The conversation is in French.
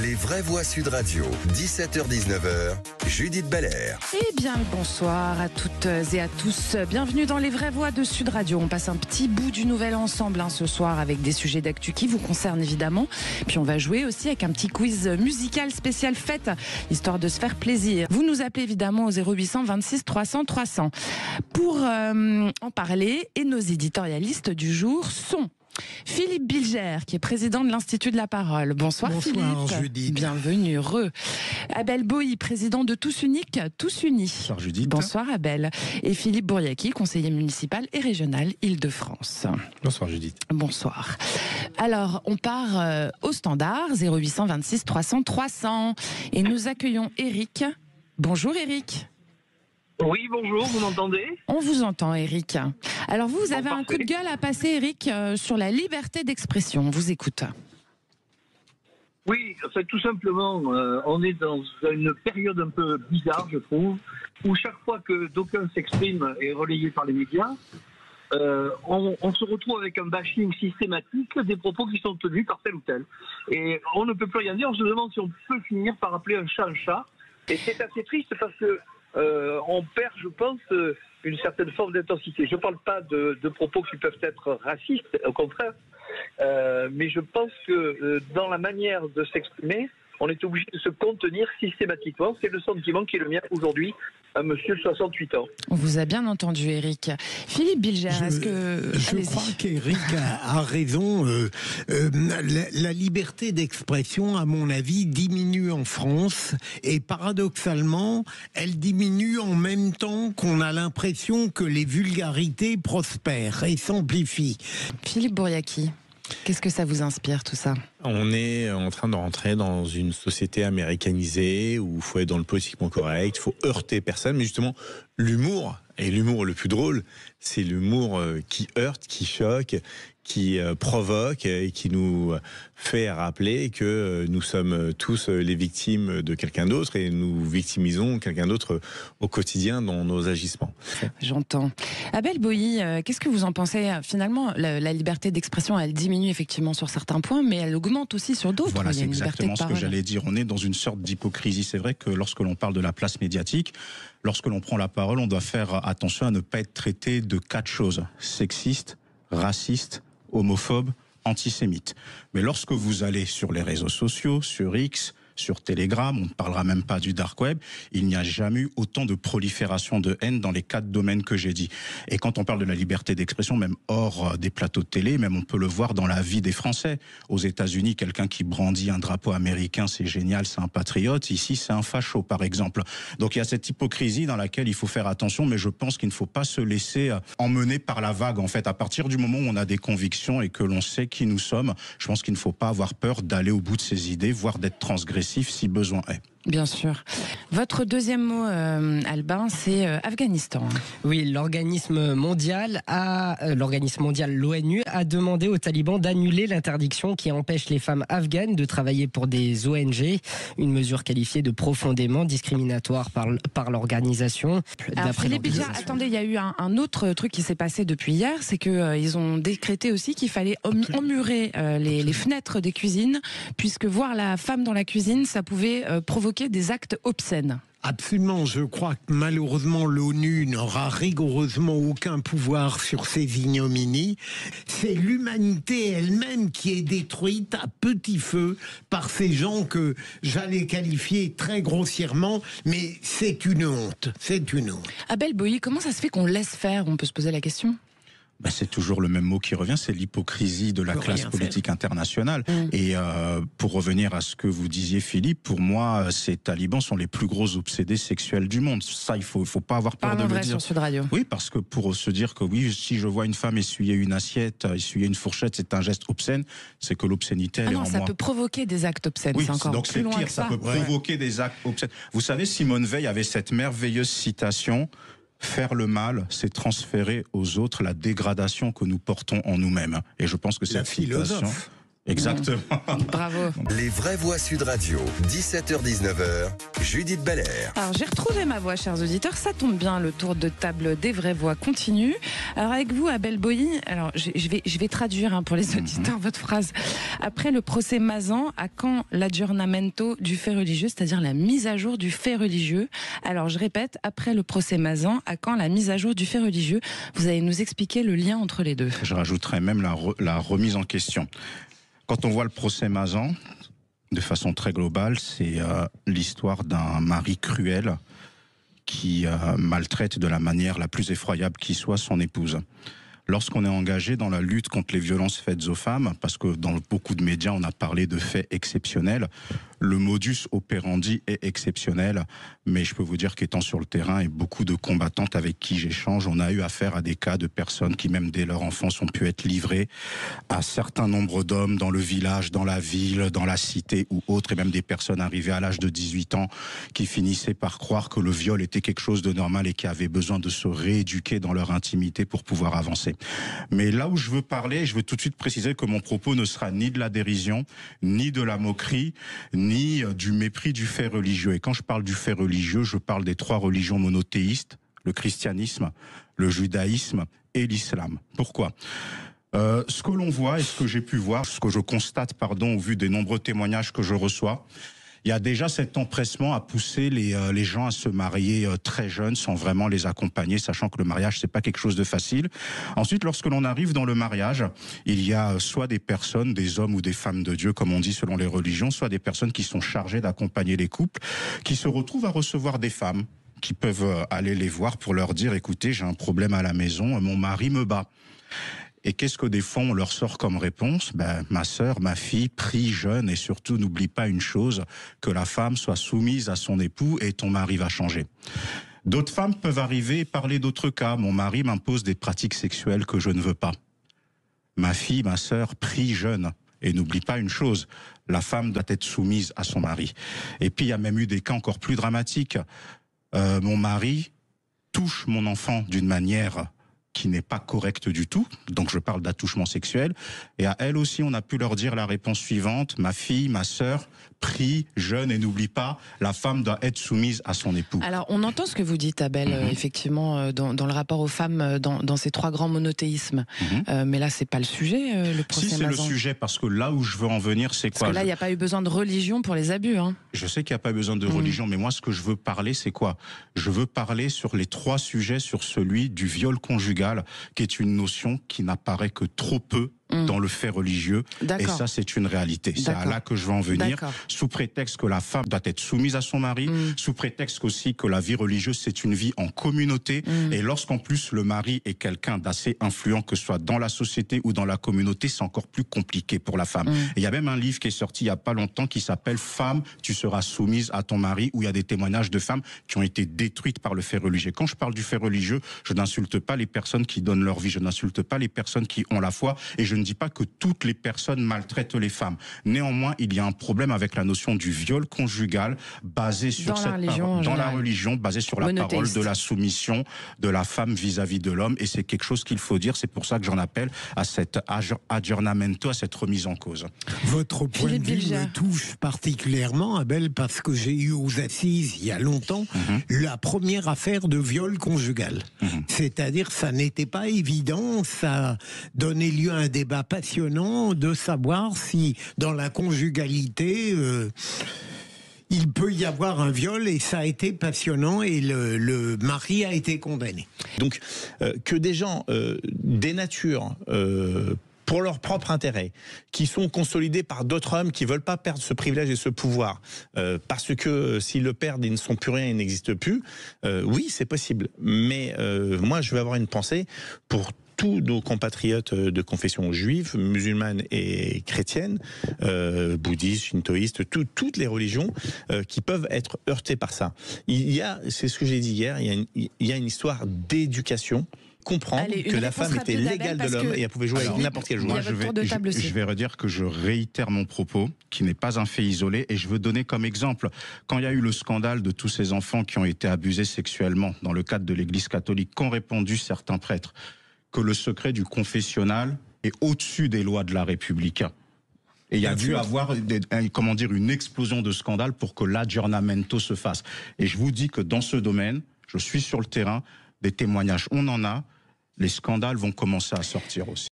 Les vraies voix Sud Radio, 17h-19h, Judith Belair. Eh bien, bonsoir à toutes et à tous. Bienvenue dans Les vraies voix de Sud Radio. On passe un petit bout du nouvel ensemble ce soir avec des sujets d'actu qui vous concernent évidemment. Puis on va jouer aussi avec un petit quiz musical spécial fête, histoire de se faire plaisir. Vous nous appelez évidemment au 0800 26 300 300 pour en parler. Et nos éditorialistes du jour sont Philippe Bilger, qui est président de l'Institut de la Parole. Bonsoir Philippe. Bonsoir Judith. Bienvenue, heureux. Abel Boï, président de Tous Uniques, Tous Unis. Bonsoir Judith. Bonsoir Abel. Et Philippe Bouriaki, conseiller municipal et régional Île-de-France. Bonsoir Judith. Bonsoir. Alors, on part au standard, 0800 26 300 300. Et nous accueillons Eric. Bonjour Eric. Oui, bonjour, vous m'entendez ? On vous entend, Eric. Alors vous avez un coup de gueule à passer, Eric, sur la liberté d'expression. On vous écoute. Oui, en fait, tout simplement, on est dans une période un peu bizarre, je trouve, où chaque fois que d'aucuns s'expriment et relayé par les médias, on se retrouve avec un bashing systématique des propos qui sont tenus par tel ou tel. Et on ne peut plus rien dire, on se demande si on peut finir par appeler un chat. Et c'est assez triste parce que on perd, je pense, une certaine forme d'intensité. Je ne parle pas de propos qui peuvent être racistes, au contraire, mais je pense que dans la manière de s'exprimer, on est obligé de se contenir systématiquement. C'est le sentiment qui est le mien aujourd'hui, à monsieur de 68 ans. On vous a bien entendu, Eric. Philippe Bilger, est-ce que... Je crois qu'Eric a raison. La liberté d'expression, à mon avis, diminue en France. Et paradoxalement, elle diminue en même temps qu'on a l'impression que les vulgarités prospèrent et s'amplifient. Philippe Bouriaki, qu'est-ce que ça vous inspire, tout ça ? On est en train de rentrer dans une société américanisée où il faut être dans le politiquement correct, il faut heurter personne, mais justement, l'humour, et l'humour le plus drôle, c'est l'humour qui heurte, qui choque, qui provoque et qui nous fait rappeler que nous sommes tous les victimes de quelqu'un d'autre et nous victimisons quelqu'un d'autre au quotidien dans nos agissements. J'entends. Abel Boï, qu'est-ce que vous en pensez ? Finalement, la liberté d'expression, elle diminue effectivement sur certains points, mais elle augmente aussi sur d'autres. Voilà, c'est exactement ce que j'allais dire. On est dans une sorte d'hypocrisie. C'est vrai que lorsque l'on parle de la place médiatique, lorsque l'on prend la parole, on doit faire attention à ne pas être traité de 4 choses. Sexiste, raciste, homophobe, antisémite. Mais lorsque vous allez sur les réseaux sociaux, sur X, sur Telegram, on ne parlera même pas du dark web, il n'y a jamais eu autant de prolifération de haine dans les 4 domaines que j'ai dit. Et quand on parle de la liberté d'expression, même hors des plateaux de télé, même on peut le voir dans la vie des Français. Aux États-Unis, quelqu'un qui brandit un drapeau américain, c'est génial, c'est un patriote. Ici, c'est un facho, par exemple. Donc il y a cette hypocrisie dans laquelle il faut faire attention, mais je pense qu'il ne faut pas se laisser emmener par la vague. En fait, à partir du moment où on a des convictions et que l'on sait qui nous sommes, je pense qu'il ne faut pas avoir peur d'aller au bout de ses idées, voire d'être transgressif si besoin est. Bien sûr. Votre deuxième mot, Albin, c'est Afghanistan. Oui, l'organisme mondial, l'ONU, a demandé aux talibans d'annuler l'interdiction qui empêche les femmes afghanes de travailler pour des ONG, une mesure qualifiée de profondément discriminatoire par l'organisation. Alors Philippe Bilger, attendez, il y a eu un autre truc qui s'est passé depuis hier, c'est qu'ils ont décrété aussi qu'il fallait emmurer les fenêtres des cuisines, puisque voir la femme dans la cuisine, ça pouvait provoquer des actes obscènes. Absolument, je crois que malheureusement l'ONU n'aura rigoureusement aucun pouvoir sur ces ignominies. C'est l'humanité elle-même qui est détruite à petit feu par ces gens que j'allais qualifier très grossièrement, mais c'est une honte, c'est une honte. Abel Boï, comment ça se fait qu'on laisse faire ? On peut se poser la question. C'est toujours le même mot qui revient, c'est l'hypocrisie de la classe politique internationale. Et pour revenir à ce que vous disiez, Philippe, pour moi, ces talibans sont les plus gros obsédés sexuels du monde. Ça, il faut pas avoir peur de le dire. Sur Sud Radio. Oui, parce que pour se dire que oui, si je vois une femme essuyer une assiette, essuyer une fourchette, c'est un geste obscène, c'est que l'obscénité, elle est en moi. Ça peut provoquer des actes obscènes, oui, c'est encore donc plus loin pire, que ça. Ça peut provoquer des actes obscènes. Vous savez, Simone Veil avait cette merveilleuse citation: faire le mal, c'est transférer aux autres la dégradation que nous portons en nous-mêmes. Et je pense que cette citation... Exactement. Bravo. Les vraies voix Sud Radio, 17h-19h, Judith Belair. Alors j'ai retrouvé ma voix, chers auditeurs, ça tombe bien, le tour de table des vraies voix continue. Alors avec vous, Abel Boilly, alors je vais traduire pour les auditeurs votre phrase. Après le procès Mazan, à quand l'aggiornamento du fait religieux, c'est-à-dire la mise à jour du fait religieux? Alors je répète, après le procès Mazan, à quand la mise à jour du fait religieux? Vous allez nous expliquer le lien entre les deux. Je rajouterais même la remise en question. Quand on voit le procès Mazan, de façon très globale, c'est l'histoire d'un mari cruel qui maltraite de la manière la plus effroyable qui soit son épouse. Lorsqu'on est engagé dans la lutte contre les violences faites aux femmes, parce que dans beaucoup de médias on a parlé de faits exceptionnels, le modus operandi est exceptionnel, mais je peux vous dire qu'étant sur le terrain et beaucoup de combattantes avec qui j'échange, on a eu affaire à des cas de personnes qui, même dès leur enfance, ont pu être livrées à certains nombres d'hommes dans le village, dans la ville, dans la cité ou autre, et même des personnes arrivées à l'âge de 18 ans qui finissaient par croire que le viol était quelque chose de normal et qui avaient besoin de se rééduquer dans leur intimité pour pouvoir avancer. Mais là où je veux parler, je veux tout de suite préciser que mon propos ne sera ni de la dérision, ni de la moquerie, ni du mépris du fait religieux. Et quand je parle du fait religieux, je parle des 3 religions monothéistes, le christianisme, le judaïsme et l'islam. Pourquoi ? Ce que l'on voit et ce que j'ai pu voir, ce que je constate, au vu des nombreux témoignages que je reçois, il y a déjà cet empressement à pousser les gens à se marier très jeunes sans vraiment les accompagner, sachant que le mariage, c'est pas quelque chose de facile. Ensuite, lorsque l'on arrive dans le mariage, il y a soit des personnes, des hommes ou des femmes de Dieu, comme on dit selon les religions, soit des personnes qui sont chargées d'accompagner les couples, qui se retrouvent à recevoir des femmes qui peuvent aller les voir pour leur dire « Écoutez, j'ai un problème à la maison, mon mari me bat ». Et qu'est-ce que des fois on leur sort comme réponse ? Ma sœur, ma fille, prie, jeûne et surtout n'oublie pas une chose, que la femme soit soumise à son époux et ton mari va changer. D'autres femmes peuvent arriver et parler d'autres cas. Mon mari m'impose des pratiques sexuelles que je ne veux pas. Ma fille, ma sœur, prie, jeûne. Et n'oublie pas une chose, la femme doit être soumise à son mari. Et puis il y a même eu des cas encore plus dramatiques. Mon mari touche mon enfant d'une manière qui n'est pas correcte du tout, donc je parle d'attouchement sexuel, et à elle aussi on a pu leur dire la réponse suivante, ma fille, ma sœur, prie, jeûne et n'oublie pas, la femme doit être soumise à son époux. Alors on entend ce que vous dites Abel, effectivement, dans le rapport aux femmes, dans ces 3 grands monothéismes, mais là c'est pas le sujet, le procès Si c'est Mazan. le sujet, parce que là où je veux en venir, c'est quoi ? Parce que là il n'y a pas eu besoin de religion pour les abus. Je sais qu'il n'y a pas besoin de religion, mais moi ce que je veux parler, c'est quoi ? Je veux parler sur les 3 sujets, sur celui du viol conjugal, qui est une notion qui n'apparaît que trop peu dans le fait religieux. Et ça, c'est une réalité. C'est à là que je veux en venir. Sous prétexte que la femme doit être soumise à son mari, sous prétexte aussi que la vie religieuse, c'est une vie en communauté. Et lorsqu'en plus le mari est quelqu'un d'assez influent, que ce soit dans la société ou dans la communauté, c'est encore plus compliqué pour la femme. Et il y a même un livre qui est sorti il n'y a pas longtemps qui s'appelle « Femme, tu seras soumise à ton mari » où il y a des témoignages de femmes qui ont été détruites par le fait religieux. Quand je parle du fait religieux, je n'insulte pas les personnes qui donnent leur vie, je n'insulte pas les personnes qui ont la foi, et je ne dis pas que toutes les personnes maltraitent les femmes. Néanmoins, il y a un problème avec la notion du viol conjugal basé sur la religion, basé sur la parole de la soumission de la femme vis-à-vis de l'homme, et c'est quelque chose qu'il faut dire. C'est pour ça que j'en appelle à cet aggiornamento, à cette remise en cause. Votre point de vue me touche particulièrement, Abel, parce que j'ai eu aux assises il y a longtemps la première affaire de viol conjugal. C'est-à-dire, ça n'était pas évident, ça donnait lieu à un débat passionnant de savoir si dans la conjugalité il peut y avoir un viol, et ça a été passionnant, et le mari a été condamné. Donc que des gens dénaturent pour leur propre intérêt, qui sont consolidés par d'autres hommes qui veulent pas perdre ce privilège et ce pouvoir, parce que s'ils le perdent, ils ne sont plus rien, ils n'existent plus, oui, c'est possible. Mais moi, je vais avoir une pensée pour tous nos compatriotes de confession juive, musulmane et chrétienne, bouddhistes, shintoïstes, toutes les religions qui peuvent être heurtées par ça. C'est ce que j'ai dit hier, il y a une histoire d'éducation. Comprendre que la femme était l'égale de l'homme et elle pouvait jouer à n'importe quel joueur. Je vais redire que je réitère mon propos, qui n'est pas un fait isolé, et je veux donner comme exemple, quand il y a eu le scandale de tous ces enfants qui ont été abusés sexuellement dans le cadre de l'Église catholique, qu'ont répondu certains prêtres ? Que le secret du confessionnal est au-dessus des lois de la République. Et il y a Bien dû sûr. avoir une explosion de scandales pour que l'aggiornamento se fasse. Et je vous dis que dans ce domaine, je suis sur le terrain, des témoignages, on en a, les scandales vont commencer à sortir aussi.